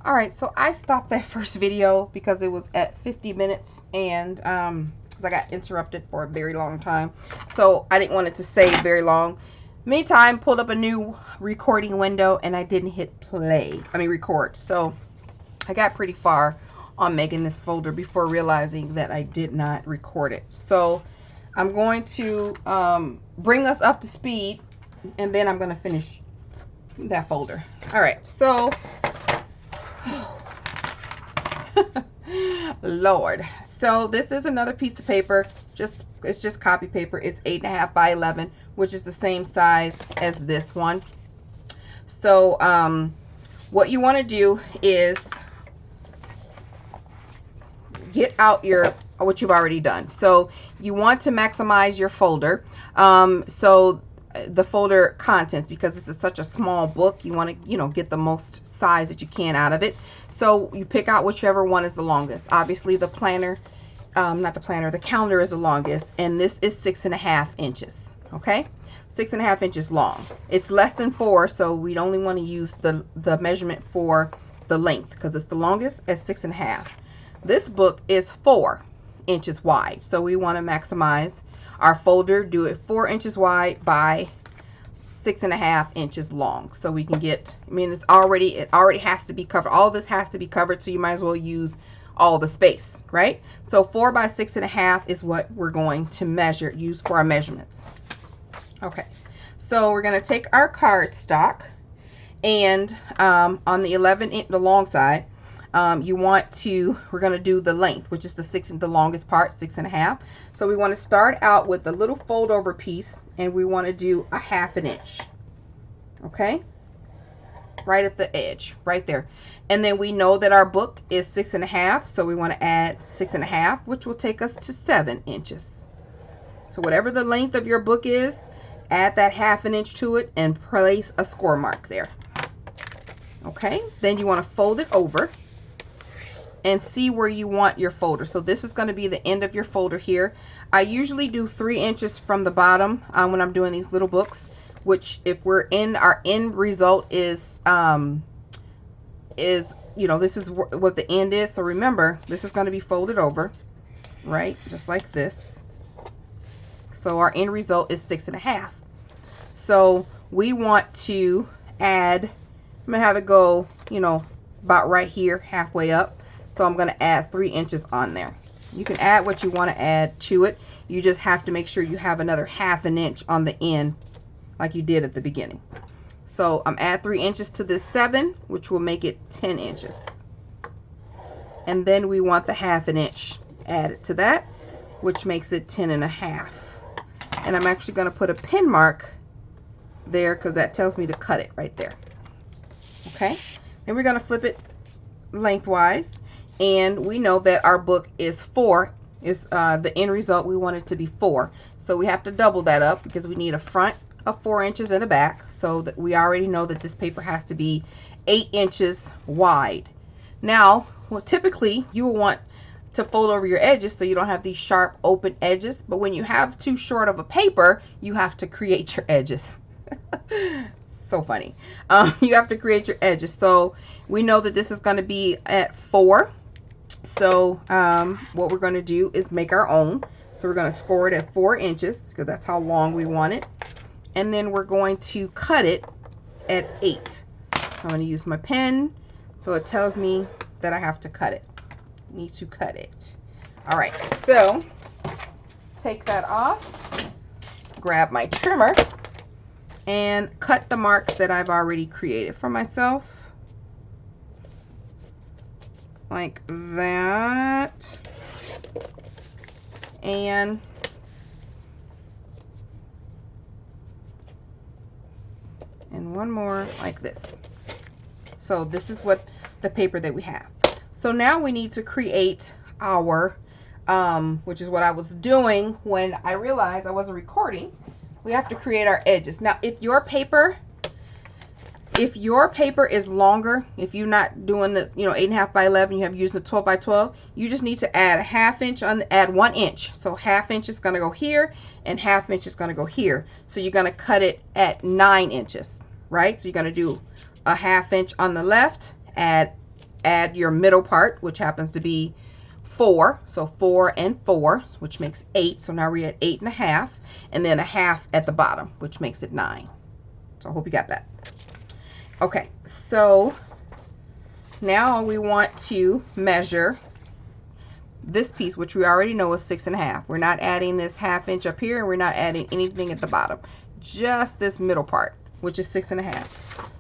All right, so I stopped that first video because it was at 50 minutes and because I got interrupted for a very long time. So I didn't want it to say very long. Meantime, pulled up a new recording window and I didn't hit record. So I got pretty far on making this folder before realizing that I did not record it. So I'm going to bring us up to speed and then I'm going to finish that folder. All right, so Lord. So this is another piece of paper. It's just copy paper. It's 8.5 by 11, which is the same size as this one. So what you want to do is get out what you've already done. So you want to maximize your folder. So the folder contents, because this is such a small book, you want to get the most size that you can out of it. So you pick out whichever one is the longest. Obviously the planner, the calendar is the longest, and this is 6.5 inches. Okay, 6.5 inches long. It's less than 4, so we'd only want to use the measurement for the length because it's the longest at 6.5. This book is 4 inches wide, so we want to maximize our folder, do it 4 inches wide by 6.5 inches long, so we can get, it already has to be covered. All this has to be covered, so you might as well use all the space, right? So 4 by 6.5 is what we're going to use for our measurements. Okay, so we're going to take our cardstock, and on the 11-inch, the long side, we're going to do the length, which is the longest part, 6.5. So we want to start out with a little fold over piece, and we want to do a 1/2 inch. Okay, right at the edge, right there. And then we know that our book is 6.5, so we want to add 6.5, which will take us to 7 inches. So whatever the length of your book is, add that 1/2 inch to it and place a score mark there. Okay, then you want to fold it over and see where you want your folder. So this is going to be the end of your folder here. I usually do 3 inches from the bottom when I'm doing these little books, which if we're in our end result is this is what the end is. So remember, this is going to be folded over, right, just like this. So our end result is 6.5. So we want to add, I'm going to have it go, about right here, halfway up. So I'm going to add 3 inches on there. You can add what you want to add to it. You just have to make sure you have another 1/2 inch on the end like you did at the beginning. So I'm add 3 inches to this 7, which will make it 10 inches. And then we want the 1/2 inch added to that, which makes it 10.5. And I'm actually going to put a pin mark there because that tells me to cut it right there. Okay, then we're going to flip it lengthwise, and we know that our book is 4, the end result. We want it to be 4, so we have to double that up because we need a front of 4 inches and a back, so that we already know that this paper has to be 8 inches wide. Now, well, typically you will want to fold over your edges so you don't have these sharp open edges, but when you have too short of a paper, you have to create your edges. So funny. You have to create your edges. So we know that this is going to be at 4. So what we're going to do is make our own. So we're going to score it at 4 inches because that's how long we want it. And then we're going to cut it at 8. So I'm going to use my pen. So it tells me that I have to cut it. Need to cut it. All right. So take that off. Grab my trimmer and cut the marks that I've already created for myself, like that, and one more like this. So this is what the paper that we have. So now we need to create our, which is what I was doing when I realized I wasn't recording. We have to create our edges. Now, if your paper is longer, if you're not doing this, 8.5 by 11, you have used the 12 by 12, you just need to add a 1/2 inch add 1 inch. So 1/2 inch is going to go here and 1/2 inch is going to go here. So you're going to cut it at 9 inches, right? So you're going to do a 1/2 inch on the left, add add your middle part, which happens to be 4. So 4 and 4, which makes 8. So now we're at 8.5, and then a half at the bottom, which makes it 9. So I hope you got that. Okay, so now we want to measure this piece, which we already know is 6.5. We're not adding this 1/2 inch up here, and we're not adding anything at the bottom, just this middle part, which is 6.5.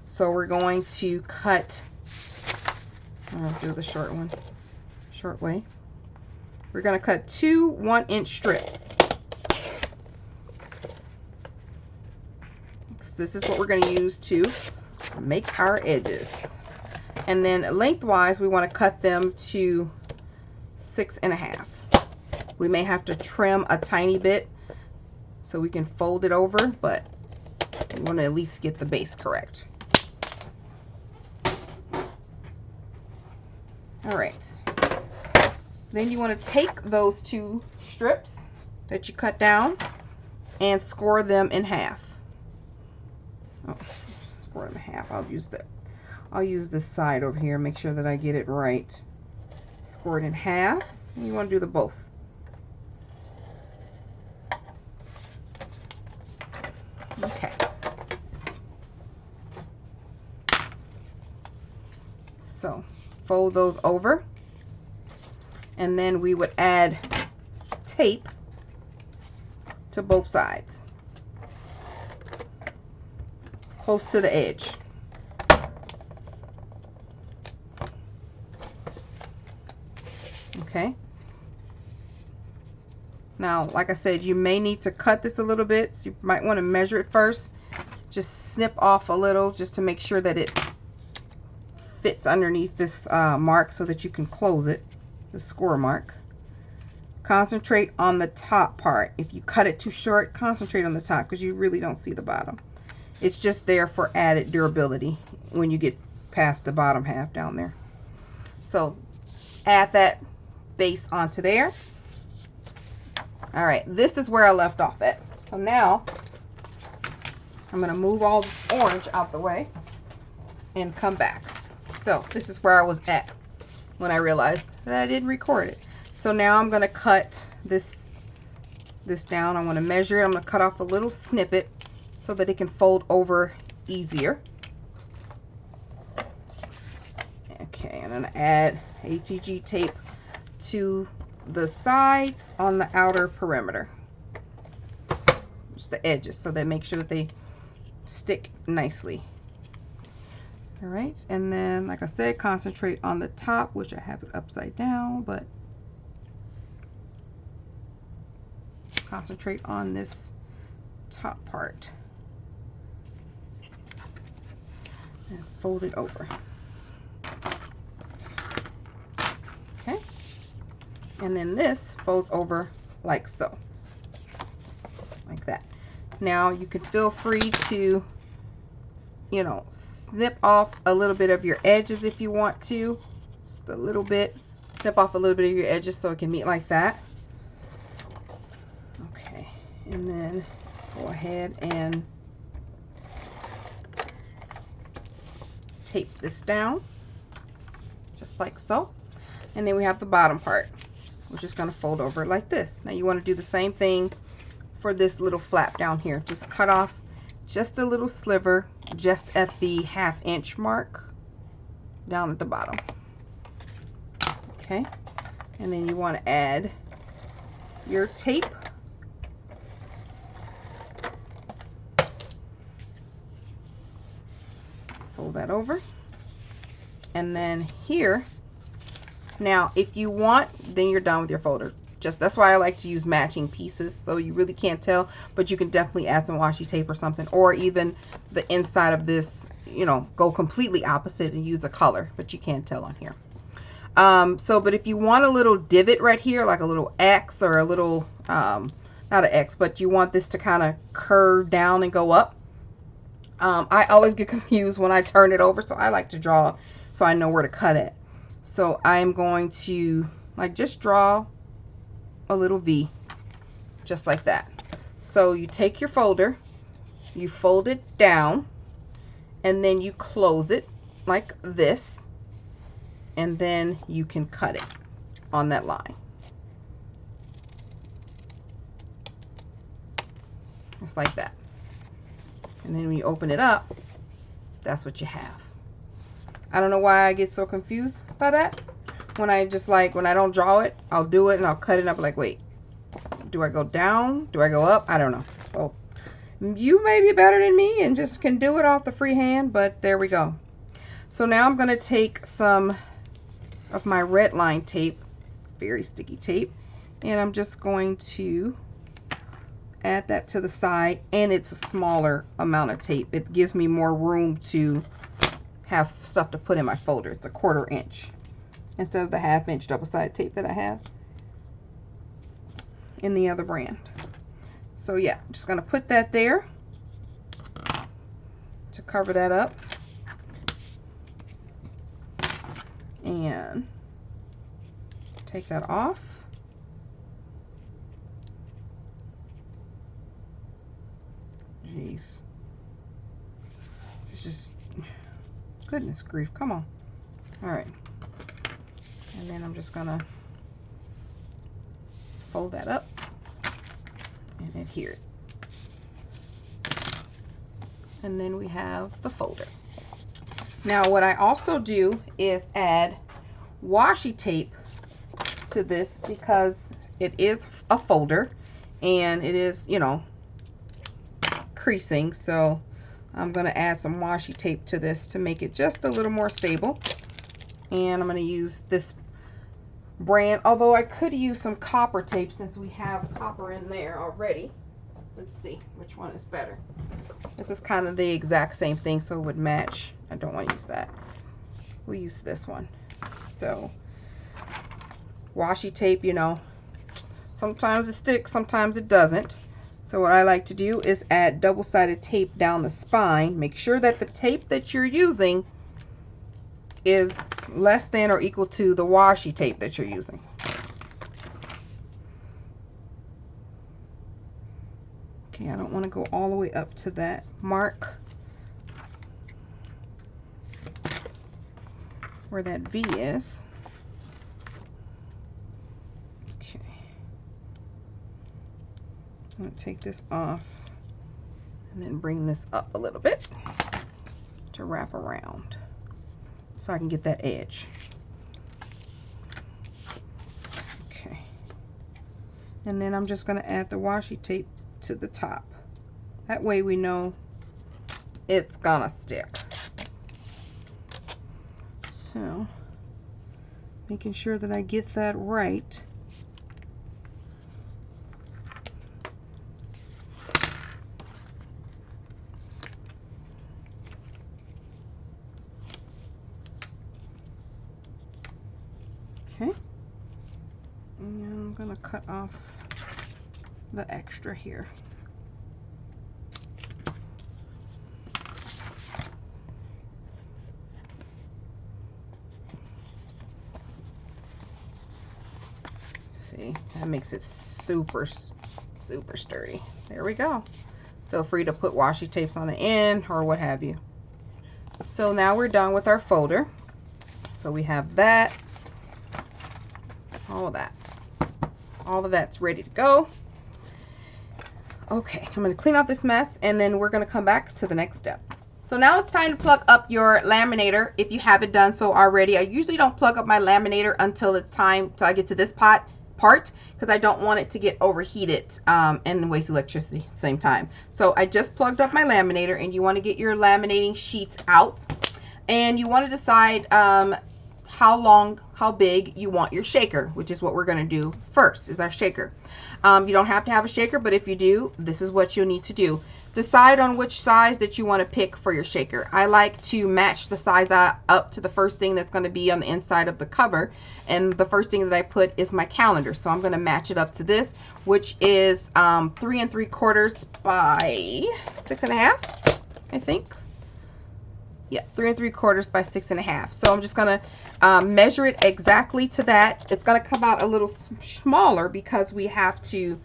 So we're going to cut, I'm going to do the short one, short way. We're going to cut 2 1-inch strips. So this is what we're going to use to make our edges. And then lengthwise, we want to cut them to 6.5. We may have to trim a tiny bit so we can fold it over, but we want to at least get the base correct. All right. Then you want to take those 2 strips that you cut down and score them in half. Oh, score them in half. I'll use this side over here, make sure that I get it right. Score it in half, and you want to do the both. Okay. So fold those over, and then we would add tape to both sides, close to the edge. Okay. Now, like I said, you may need to cut this a little bit, so you might want to measure it first. Just snip off a little just to make sure that it fits underneath this mark so that you can close it, the score mark. Concentrate on the top part. If you cut it too short, concentrate on the top because you really don't see the bottom. It's just there for added durability when you get past the bottom half down there. So add that base onto there. All right, this is where I left off at. So now I'm going to move all the orange out the way and come back. So this is where I was at when I realized that I didn't record it. So now I'm going to cut this down. I want to measure it. I'm going to cut off a little snippet so that it can fold over easier. Okay, I'm going to add HEG tape to the sides on the outer perimeter, just the edges, so that make sure that they stick nicely. All right, and then like I said, concentrate on the top, which I have it upside down, but concentrate on this top part and fold it over. Okay. And then this folds over like so, like that. Now you can feel free to, you know, snip off a little bit of your edges if you want to, just a little bit. Snip off a little bit of your edges so it can meet like that. Okay, and then go ahead and tape this down, just like so. And then we have the bottom part. We're just going to fold over like this. Now you want to do the same thing for this little flap down here. Just cut off just a little sliver just at the 1/2 inch mark down at the bottom. Okay, and then you want to add your tape. Fold that over, and then here. Now, if you want, then you're done with your folder. Just that's why I like to use matching pieces, so you really can't tell, but you can definitely add some washi tape or something, or even the inside of this, you know, go completely opposite and use a color, but you can't tell on here. But if you want a little divot right here, like a little X or a little, not an X, but you want this to kind of curve down and go up. I always get confused when I turn it over, so I like to draw so I know where to cut it. So I'm going to like just draw a little V, just like that. So you take your folder, you fold it down, and then you close it like this, and then you can cut it on that line. Just like that. And then when you open it up, that's what you have. I don't know why I get so confused by that. When I just like, when I don't draw it, I'll do it and I'll cut it up like, wait, do I go down? Do I go up? I don't know. So you may be better than me and just can do it off the free hand, but there we go. So now I'm going to take some of my red line tape, it's very sticky tape, and I'm just going to add that to the side, and it's a smaller amount of tape. It gives me more room to have stuff to put in my folder. It's a 1/4 inch instead of the 1/2 inch double-sided tape that I have in the other brand. So yeah, I'm just going to put that there to cover that up. And take that off. Jeez. It's just, goodness grief, come on. All right. And then I'm just gonna fold that up and adhere it. And then we have the folder. Now what I also do is add washi tape to this because it is a folder and it is, you know, creasing. So I'm going to add some washi tape to this to make it just a little more stable. And I'm going to use this brand, although I could use some copper tape since we have copper in there already. Let's see which one is better. This is kind of the exact same thing, so it would match. I don't want to use that. We'll use this one. So washi tape, you know, sometimes it sticks, sometimes it doesn't. So what I like to do is add double-sided tape down the spine. Make sure that the tape that you're using is less than or equal to the washi tape that you're using. Okay, I don't want to go all the way up to that mark where that V is. Okay. I'm going to take this off and then bring this up a little bit to wrap around so I can get that edge. Okay. And then I'm just going to add the washi tape to the top. That way we know it's gonna stick. So making sure that I get that right. Okay, and I'm gonna cut off the extra here. See, that makes it super sturdy. There we go. Feel free to put washi tapes on the end or what have you. So now we're done with our folder. So we have that, all of that's ready to go. Okay, I'm going to clean up this mess and then we're going to come back to the next step. So now it's time to plug up your laminator if you haven't done so already. I usually don't plug up my laminator until it's time to get to this part because I don't want it to get overheated and waste electricity at the same time. So I just plugged up my laminator, and you want to get your laminating sheets out and you want to decide how big you want your shaker, which is what we're going to do first, is our shaker. You don't have to have a shaker, but if you do, this is what you'll need to do. Decide on which size that you want to pick for your shaker. I like to match the size up to the first thing that's going to be on the inside of the cover, and the first thing that I put is my calendar. So I'm going to match it up to this, which is 3 3/4 by 6.5, I think. Yeah, 3 3/4 by 6.5. So I'm just going to measure it exactly to that. It's going to come out a little smaller because we have to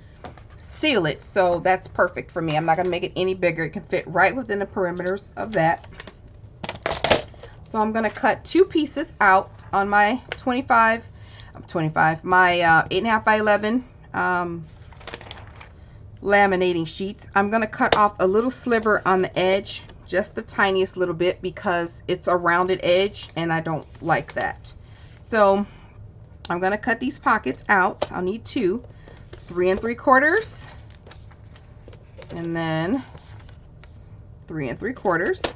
seal it, so that's perfect for me. I'm not going to make it any bigger. It can fit right within the perimeters of that. So I'm going to cut 2 pieces out on my 25, my 8.5 by 11 laminating sheets. I'm going to cut off a little sliver on the edge, just the tiniest little bit, because it's a rounded edge and I don't like that. So I'm going to cut these pockets out. I'll need 2, 3 3/4, and then 3 3/4,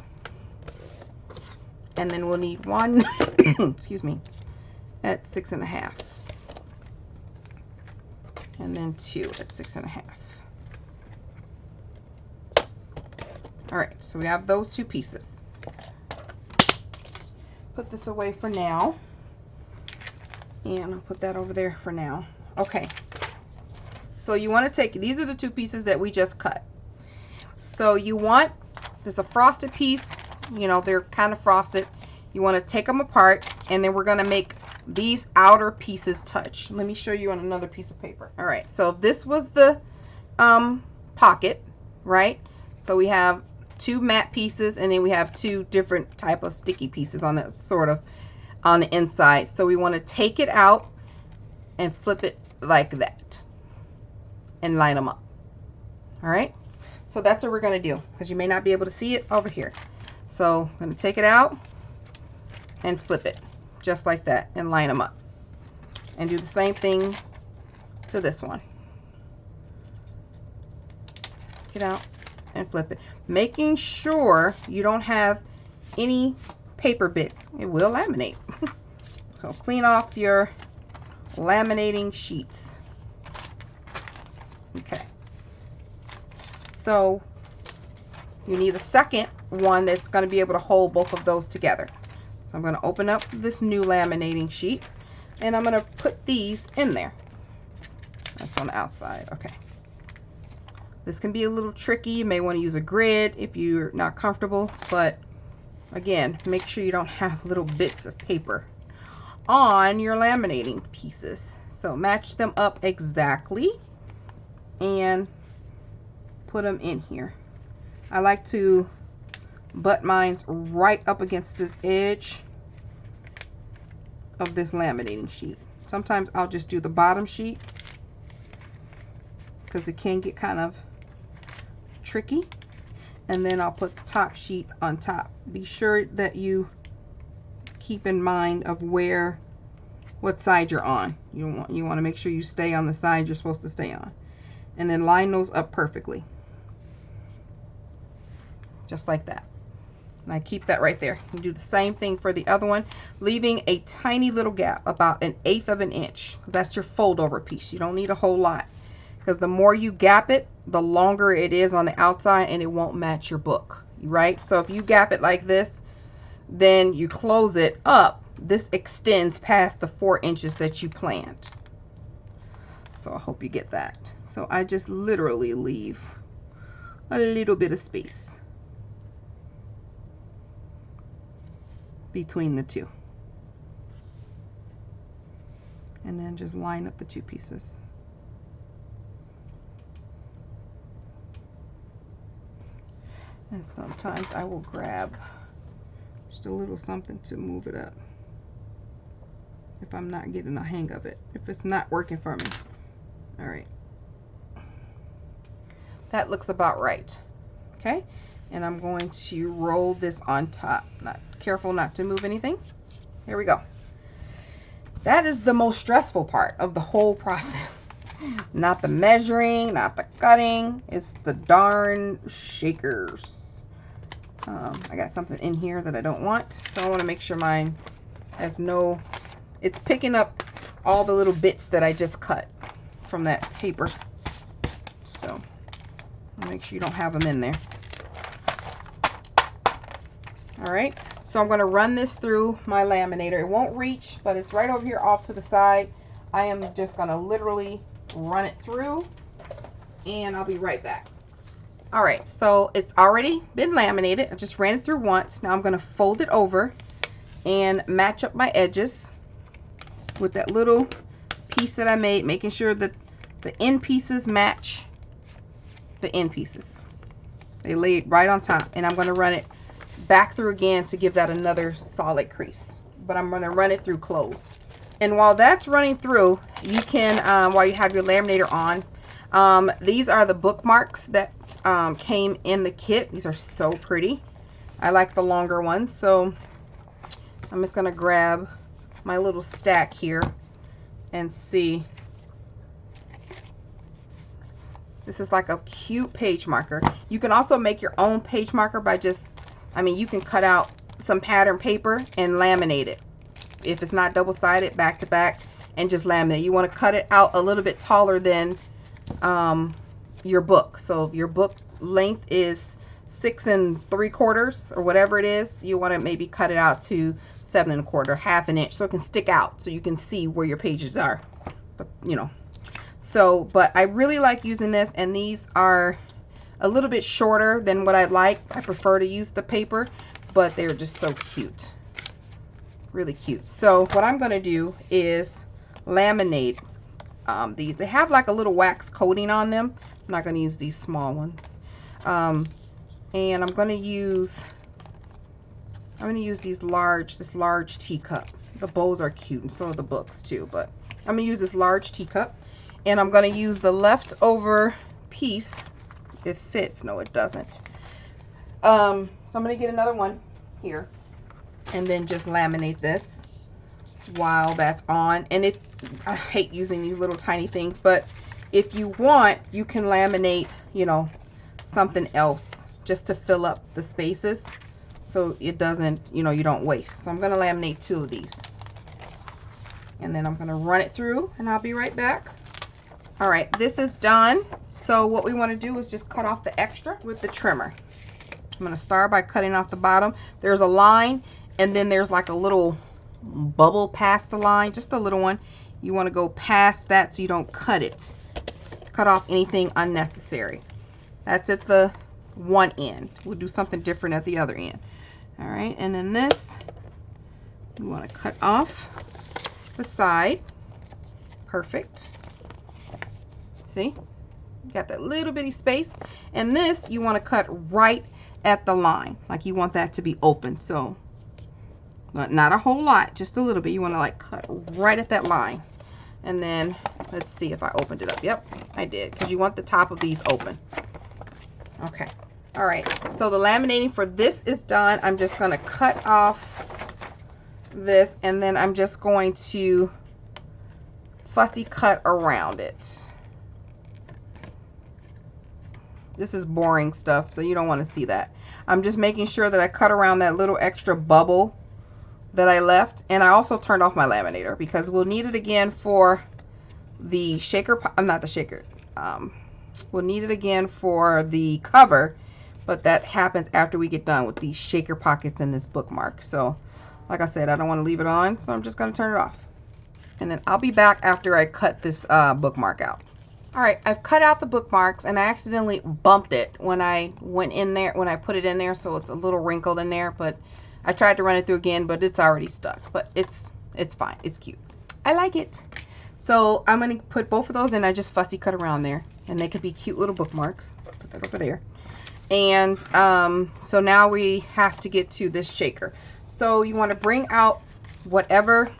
and then we'll need 1 excuse me, at 6 1/2, and then 2 at 6 1/2. All right, so we have those 2 pieces. Put this away for now, and I'll put that over there for now. Okay, so you want to take, these are the 2 pieces that we just cut. So you want, there's a frosted piece, you know, they're kind of frosted. You want to take them apart, and then we're going to make these outer pieces touch. Let me show you on another piece of paper. All right, so this was the pocket, right? So we have 2 matte pieces, and then we have 2 different type of sticky pieces on the sort of on the inside. So we want to take it out and flip it like that and line them up. All right, so that's what we're going to do, because you may not be able to see it over here. So I'm going to take it out and flip it just like that and line them up, and do the same thing to this one. Get out and flip it, making sure you don't have any paper bits. It will laminate. So clean off your laminating sheets. Okay, so you need a second one that's going to be able to hold both of those together. So I'm going to open up this new laminating sheet, and I'm going to put these in there. That's on the outside. Okay, this can be a little tricky. You may want to use a grid if you're not comfortable, but again, make sure you don't have little bits of paper on your laminating pieces. So match them up exactly and put them in here. I like to butt mine right up against this edge of this laminating sheet. Sometimes I'll just do the bottom sheet because it can get kind of tricky, and then I'll put the top sheet on top. Be sure that you keep in mind of what side you're on. You want to make sure you stay on the side you're supposed to stay on, and then line those up perfectly, just like that. And I keep that right there. You do the same thing for the other one, leaving a tiny little gap, about 1/8 of an inch. That's your fold over piece. You don't need a whole lot, because the more you gap it, the longer it is on the outside, and it won't match your book, right? So if you gap it like this, then you close it up, this extends past the 4 inches that you planned. So I hope you get that. So I just literally leave a little bit of space between the 2, and then just line up the 2 pieces. And sometimes I will grab just a little something to move it up if I'm not getting a hang of it, if it's not working for me. All right, that looks about right. Okay, and I'm going to roll this on top. Careful not to move anything. Here we go. That is the most stressful part of the whole process. Not the measuring, not the cutting, it's the darn shakers. I got something in here that I don't want, so I want to make sure mine has no, it's picking up all the little bits that I just cut from that paper. So make sure you don't have them in there. All right, so I'm going to run this through my laminator. It won't reach, but it's right over here off to the side. I am just going to literally run it through, and I'll be right back. All right, so it's already been laminated. I just ran it through once. Now I'm going to fold it over and match up my edges with that little piece that I made, making sure that the end pieces match the end pieces. They laid right on top, and I'm going to run it back through again to give that another solid crease. but I'm going to run it through closed. And while that's running through, you can, while you have your laminator on, these are the bookmarks that came in the kit. These are so pretty. I like the longer ones, so I'm just going to grab my little stack here and see. This is like a cute page marker. You can also make your own page marker by just, I mean, you can cut out some pattern paper and laminate it. If it's not double-sided, back to back, and just laminate. You want to cut it out a little bit taller than your book. So if your book length is 6 3/4 or whatever it is, you want to maybe cut it out to 7 1/4, half an inch, so it can stick out, so you can see where your pages are, you know. So, but I really like using this, and these are a little bit shorter than what I'd like. I prefer to use the paper, but they're just so cute. Really cute. So what I'm going to do is laminate these. They have like a little wax coating on them. I'm not going to use these small ones. And I'm going to use this large teacup. The bows are cute, and so are the books too, but I'm going to use this large teacup. And I'm going to use the leftover piece. It fits. No, it doesn't. So I'm going to get another one here and then just laminate this while that's on. And if I hate using these little tiny things, but if you want, you can laminate, you know, something else just to fill up the spaces so it doesn't, you know, you don't waste. So I'm going to laminate 2 of these. And then I'm going to run it through, and I'll be right back. All right, this is done. So what we want to do is just cut off the extra with the trimmer. I'm going to start by cutting off the bottom. There's a line, and then there's like a little bubble past the line, just a little one. You want to go past that so you don't cut it. Cut off anything unnecessary. That's at the one end. We'll do something different at the other end. All right, and then this, you want to cut off the side. Perfect. See, you got that little bitty space, and this you want to cut right at the line, like you want that to be open. So not a whole lot, just a little bit. You want to like cut right at that line. And then let's see if I opened it up. Yep, I did, because you want the top of these open. Okay, all right, so the laminating for this is done. I'm just going to cut off this, and then I'm just going to fussy cut around it. This is boring stuff, so you don't want to see that. I'm just making sure that I cut around that little extra bubble that I left. And I also turned off my laminator because we'll need it again for the shaker. Not the shaker. We'll need it again for the cover, but that happens after we get done with these shaker pockets and this bookmark. So like I said, I don't want to leave it on, so I'm just going to turn it off. And then I'll be back after I cut this bookmark out. Alright, I've cut out the bookmarks, and I accidentally bumped it when I went in there, when I put it in there, so it's a little wrinkled in there, but I tried to run it through again, but it's already stuck. But it's fine. It's cute. I like it. So I'm going to put both of those in. I just fussy cut around there, and they could be cute little bookmarks. Put that over there. And so now we have to get to this shaker. So you want to bring out whatever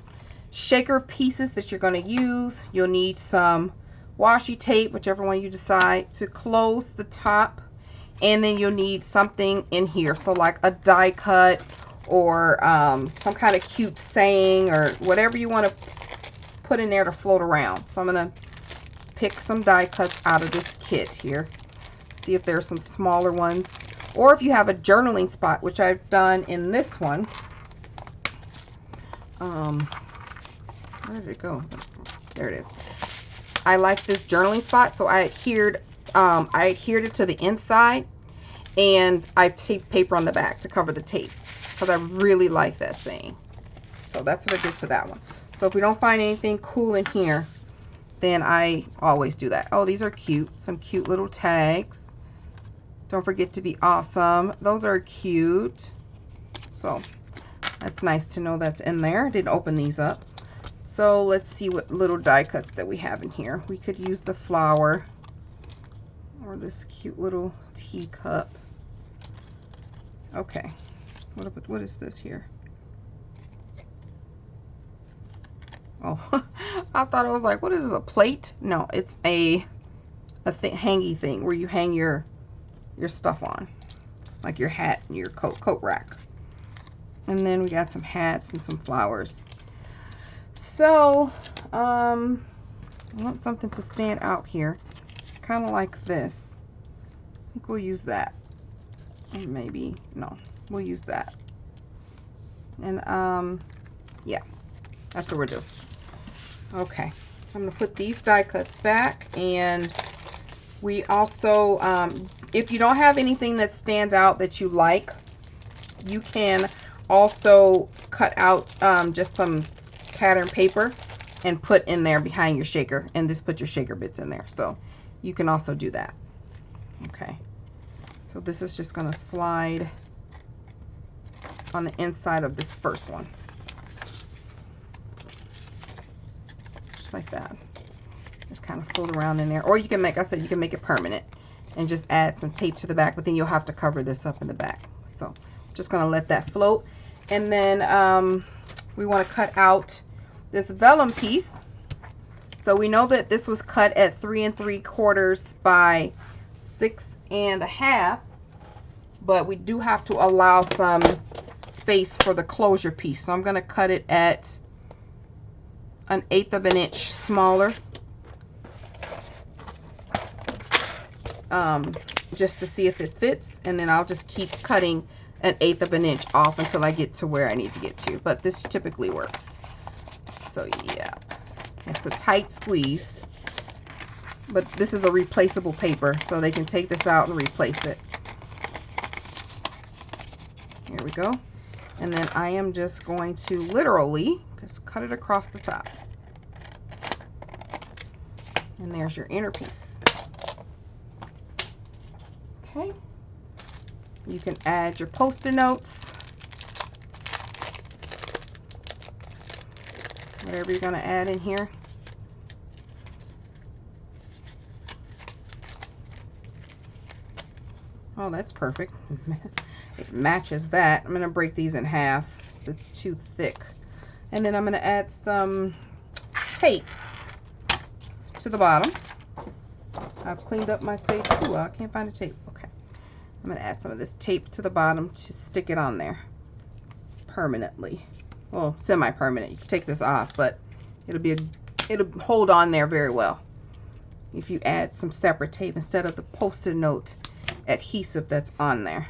shaker pieces that you're going to use. You'll need some washi tape, whichever one you decide, to close the top, and then you'll need something in here, so like a die cut or some kind of cute saying or whatever you want to put in there to float around. So I'm going to pick some die cuts out of this kit here, see if there's some smaller ones, or if you have a journaling spot, which I've done in this one. Where did it go? There it is. I like this journaling spot, so I adhered it to the inside, and I taped paper on the back to cover the tape because I really like that saying. So that's what I did to that one. So if we don't find anything cool in here, then I always do that. Oh, these are cute. Some cute little tags. Don't forget to be awesome. Those are cute. So that's nice to know that's in there. I didn't open these up. So let's see what little die cuts that we have in here. We could use the flower or this cute little teacup. Okay, what is this here? Oh, I thought it was like, what is this, a plate? No, it's a hangy thing where you hang your stuff on, like your hat and your coat rack. And then we got some hats and some flowers. So, I want something to stand out here, kind of like this. I think we'll use that. And maybe, no, we'll use that. And, yeah, that's what we're doing. Okay, I'm going to put these die cuts back, and we also, if you don't have anything that stands out that you like, you can also cut out just some pattern paper and put in there behind your shaker, and just put your shaker bits in there. So you can also do that. Okay, so this is just going to slide on the inside of this first one. Just like that. Just kind of fold around in there. Or you can make, I said, you can make it permanent and just add some tape to the back, but then you'll have to cover this up in the back. So just going to let that float. And then we want to cut out this vellum piece. So we know that this was cut at 3 3/4 by 6 1/2, but we do have to allow some space for the closure piece. So I'm going to cut it at 1/8 of an inch smaller, just to see if it fits, and then I'll just keep cutting 1/8 of an inch off until I get to where I need to get to. But this typically works. So yeah, it's a tight squeeze, but this is a replaceable paper, so they can take this out and replace it. Here we go. And then I am just going to literally just cut it across the top. And there's your inner piece. Okay. You can add your Post-it notes, whatever you're going to add in here. Oh, that's perfect. It matches that. I'm going to break these in half. It's too thick. And then I'm going to add some tape to the bottom. I've cleaned up my space too. I can't find the tape. Okay. I'm going to add some of this tape to the bottom to stick it on there permanently. Well, semi-permanent. You can take this off, but it'll hold on there very well if you add some separate tape instead of the Post-it note adhesive that's on there.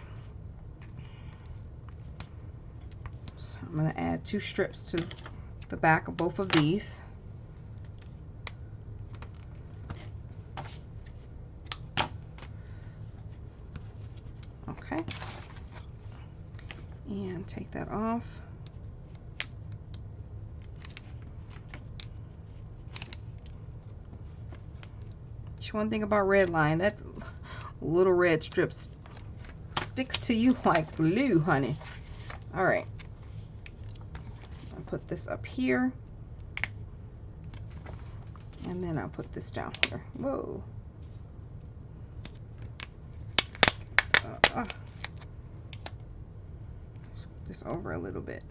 So I'm going to add 2 strips to the back of both of these. Okay, and take that off. One thing about red line, that little red strip sticks to you like glue, honey. All right, I'll put this up here, and then I'll put this down here. Whoa. This over a little bit.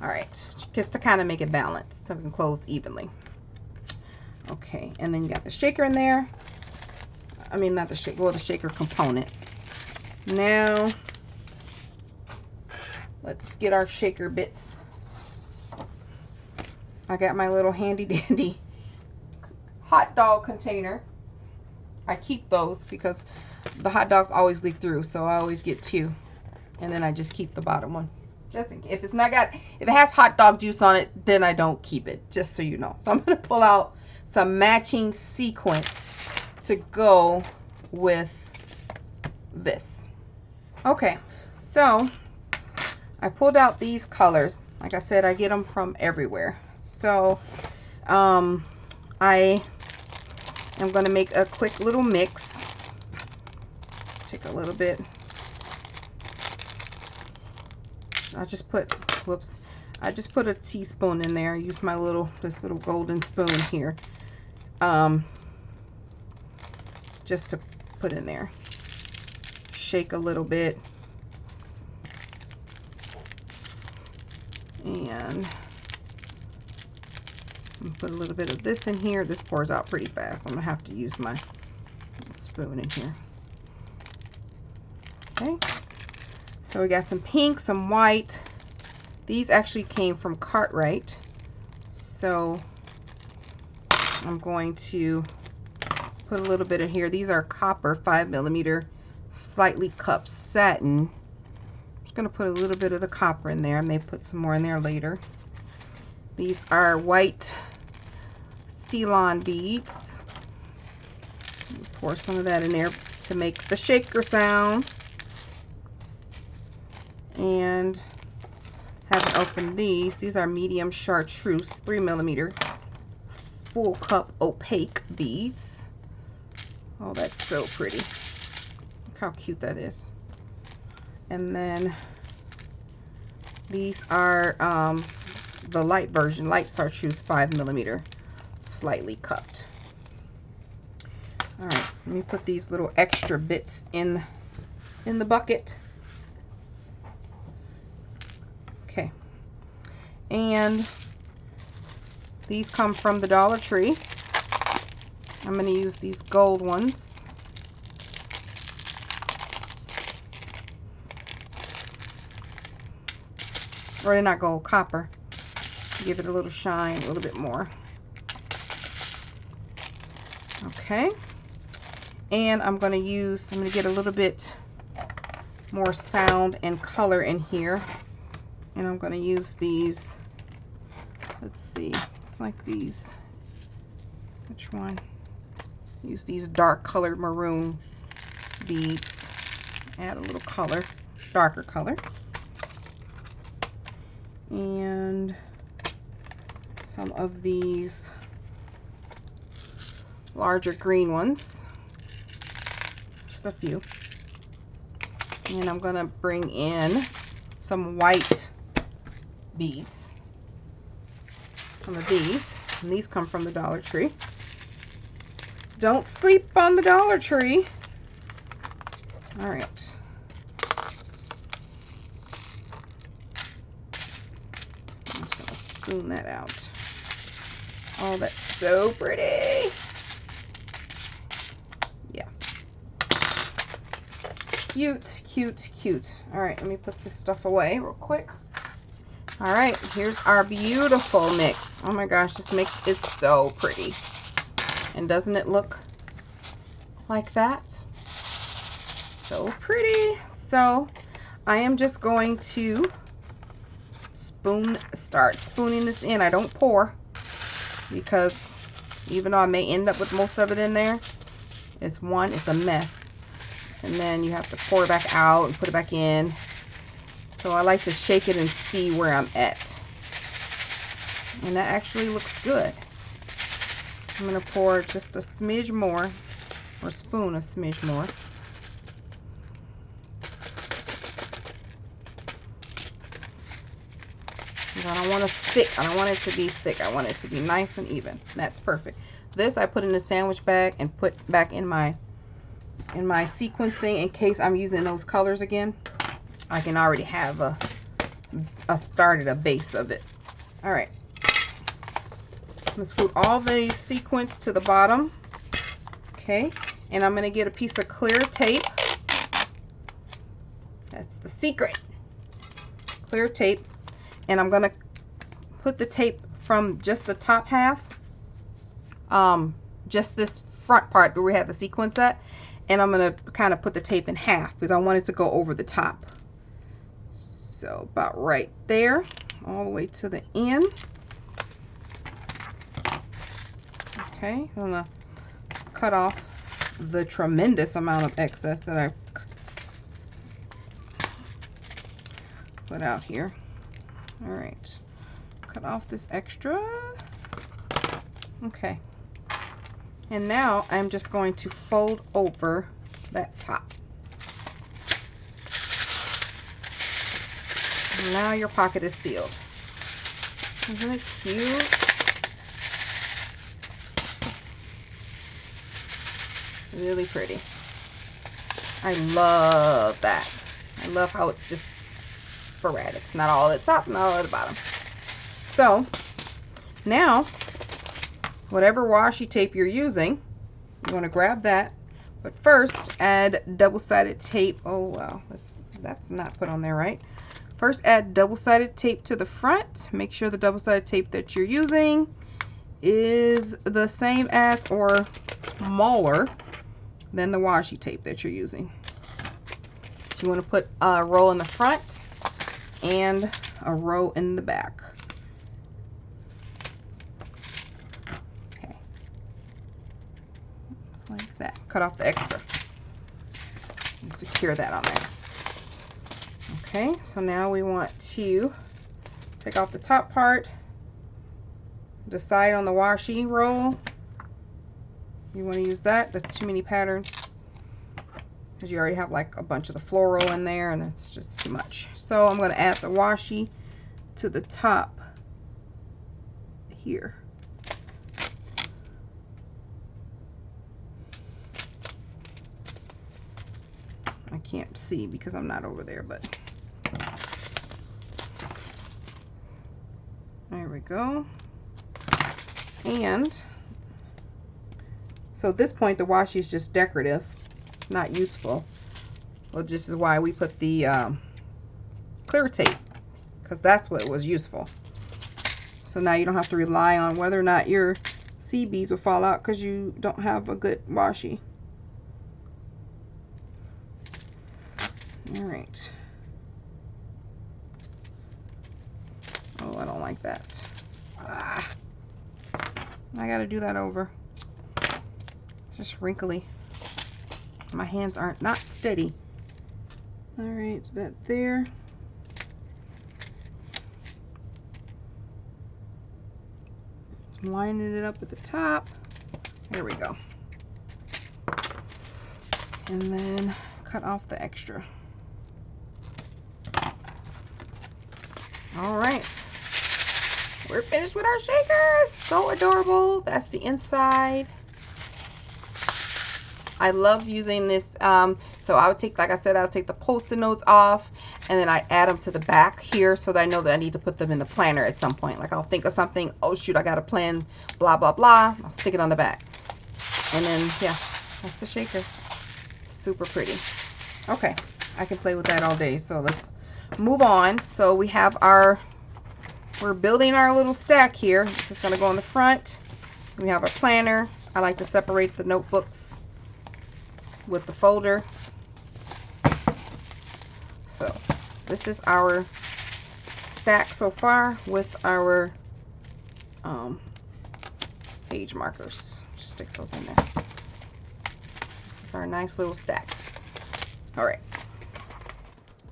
All right, just to kind of make it balanced so it can close evenly. Okay, and then you got the shaker in there. I mean, not the shaker, well, the shaker component. Now, let's get our shaker bits. I got my little handy dandy hot dog container. I keep those because the hot dogs always leak through, so I always get 2, and then I just keep the bottom one. Just in case. If it has hot dog juice on it, then I don't keep it. Just so you know. So I'm gonna pull out some matching sequins to go with this. Okay, so I pulled out these colors. Like I said, I get them from everywhere. So I am going to make a quick little mix. Take a little bit. I just put a teaspoon in there. I use my this little golden spoon here. Just to put in there. Shake a little bit. And Put a little bit of this in here. This pours out pretty fast. I'm going to have to use my spoon in here. Okay. So we got some pink, some white. These actually came from Cartwright. So I'm going to put a little bit in here. These are copper 5mm slightly cupped satin. I'm just going to put a little bit of the copper in there. I may put some more in there later. These are white Ceylon beads. Pour some of that in there to make the shaker sound. And haven't opened these. These are medium chartreuse 3mm full cup opaque beads. Oh, that's so pretty. Look how cute that is. And then these are the light version, light chartreuse 5mm slightly cupped. All right, let me put these little extra bits in the bucket. Okay, and these come from the Dollar Tree. I'm going to use these gold ones. Or they're not gold, copper. Give it a little shine, a little bit more. Okay. And I'm going to get a little bit more sound and color in here. And I'm going to use these, let's see, it's like these. Which one? Use these dark colored maroon beads. Add a little color, darker color. And some of these larger green ones. Just a few. And I'm going to bring in some white beads. Some of these. And these come from the Dollar Tree. Don't sleep on the Dollar Tree. All right. I'm just going to spoon that out. Oh, that's so pretty. Yeah. Cute, cute, cute. All right, let me put this stuff away real quick. All right, here's our beautiful mix. Oh my gosh, this mix is so pretty. And doesn't it look like that? So pretty. So I am just going to start spooning this in. I don't pour, because even though I may end up with most of it in there, it's a mess. And then you have to pour it back out and put it back in. So I like to shake it and see where I'm at. And that actually looks good. I'm going to pour just a smidge more, or spoon a smidge more. I don't want it thick. I don't want it to be thick. I want it to be nice and even. That's perfect. This I put in the sandwich bag and put back in my sequence thing in case I'm using those colors again. I can already have a base of it. All right. I'm going to scoot all the sequins to the bottom. Okay. And I'm going to get a piece of clear tape. That's the secret. Clear tape. And I'm going to put the tape from just the top half. Just this front part where we have the sequins at. And I'm going to kind of put the tape in half because I want it to go over the top. So about right there. All the way to the end. Okay, I'm going to cut off the tremendous amount of excess that I put out here. All right, cut off this extra. Okay, and now I'm just going to fold over that top. And now your pocket is sealed. Isn't it cute? Really pretty. I love that. I love how it's just sporadic. It's not all at the top, not all at the bottom. So now whatever washi tape you're using, you want to grab that. But first, add double-sided tape. Oh, wow. That's not put on there right. First, add double-sided tape to the front. Make sure the double-sided tape that you're using is the same as or smaller than the washi tape that you're using. So you want to put a row in the front and a row in the back. Okay. Just like that. Cut off the extra and secure that on there. Okay, so now we want to take off the top part, decide on the washi roll. You want to use that. That's too many patterns because you already have like a bunch of the floral in there and it's just too much. So I'm going to add the washi to the top here. I can't see because I'm not over there, but there we go. And so at this point the washi is just decorative. It's not useful. Well, this is why we put the clear tape, because that's what was useful. So now you don't have to rely on whether or not your seed beads will fall out because you don't have a good washi. Alright. Oh, I don't like that. Ah, I gotta do that over. It's just wrinkly. My hands aren't not steady. Alright, that there. Just lining it up at the top. There we go. And then cut off the extra. Alright, we're finished with our shakers. So adorable. That's the inside. I love using this. So I would take, like I said, I'll take the Post-it notes off and then I add them to the back here so that I know that I need to put them in the planner at some point. Like I'll think of something, oh shoot, I got a plan, blah, blah, blah. I'll stick it on the back. And then, yeah, that's the shaker. Super pretty. Okay, I can play with that all day. So let's move on. So we have we're building our little stack here. This is going to go in the front. We have our planner. I like to separate the notebooks with the folder. So this is our stack so far with our page markers. Just stick those in there. It's our nice little stack. Alright.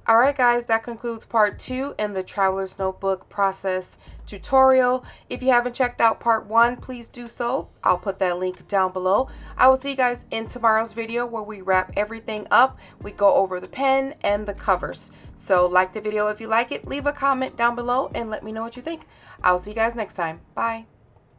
Alright guys, that concludes part 2 in the Traveler's Notebook process tutorial. If you haven't checked out part 1, please do so. I'll put that link down below. I will see you guys in tomorrow's video where we wrap everything up. We go over the pen and the covers. So like the video if you like it, leave a comment down below and let me know what you think. I'll see you guys next time. Bye.